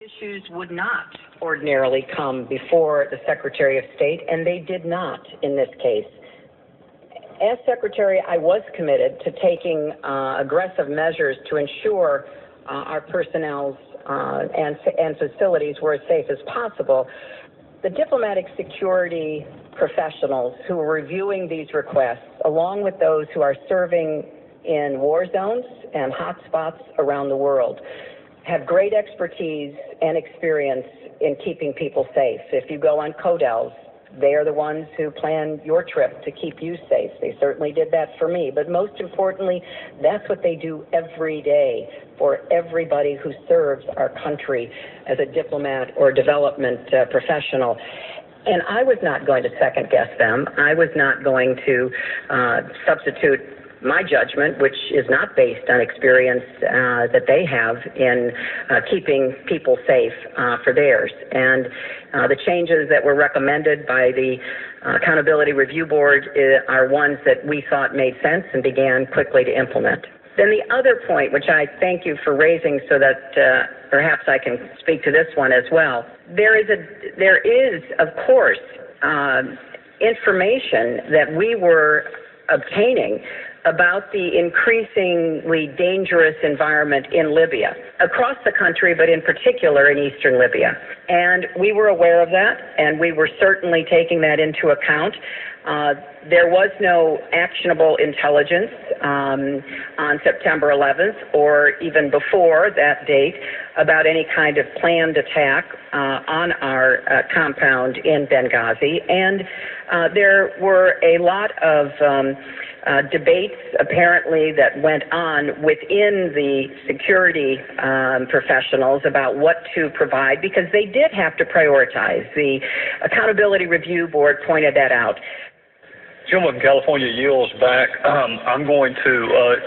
Issues would not ordinarily come before the Secretary of State, and they did not in this case. As Secretary, I was committed to taking aggressive measures to ensure our personnel and facilities were as safe as possible. The diplomatic security professionals who are reviewing these requests, along with those who are serving in war zones and hotspots around the world, have great expertise and experience in keeping people safe. If you go on CODELs, they are the ones who plan your trip to keep you safe. They certainly did that for me. But most importantly, that's what they do every day for everybody who serves our country as a diplomat or development professional. And I was not going to second guess them. I was not going to substitute my judgment, which is not based on experience that they have in keeping people safe for theirs. And the changes that were recommended by the Accountability Review Board are ones that we thought made sense and began quickly to implement. Then the other point, which I thank you for raising so that perhaps I can speak to this one as well, there is of course, information that we were obtaining about the increasingly dangerous environment in Libya, across the country, but in particular in eastern Libya. And we were aware of that, and we were certainly taking that into account. There was no actionable intelligence on September 11th or even before that date about any kind of planned attack on our compound in Benghazi. And there were a lot of debates apparently that went on within the security professionals about what to provide, because they did have to prioritize. The Accountability Review Board pointed that out. Gentleman from California yields back. I'm going to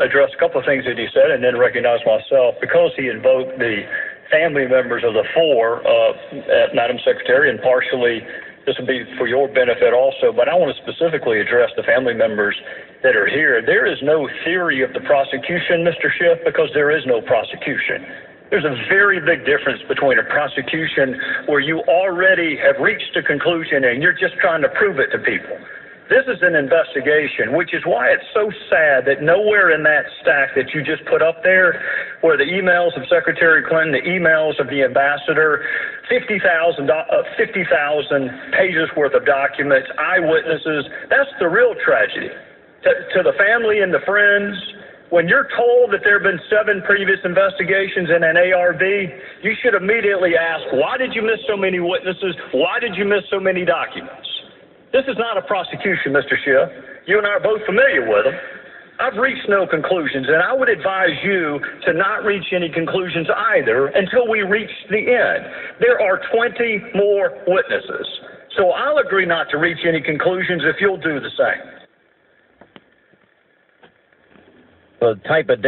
address a couple of things that he said and then recognize myself. Because he invoked the family members of the four, Madam Secretary, and partially this will be for your benefit also, but I want to specifically address the family members that are here. There is no theory of the prosecution, Mr. Schiff, because there is no prosecution. There's a very big difference between a prosecution where you already have reached a conclusion and you're just trying to prove it to people. This is an investigation, which is why it's so sad that nowhere in that stack that you just put up there, where the emails of Secretary Clinton, the emails of the ambassador, 50,000 pages worth of documents, eyewitnesses, that's the real tragedy. To the family and the friends, when you're told that there have been 7 previous investigations in an ARV, you should immediately ask, why did you miss so many witnesses? Why did you miss so many documents? This is not a prosecution, Mr. Schiff. You and I are both familiar with them. I've reached no conclusions, and I would advise you to not reach any conclusions either until we reach the end. There are 20 more witnesses. So I'll agree not to reach any conclusions if you'll do the same. The type of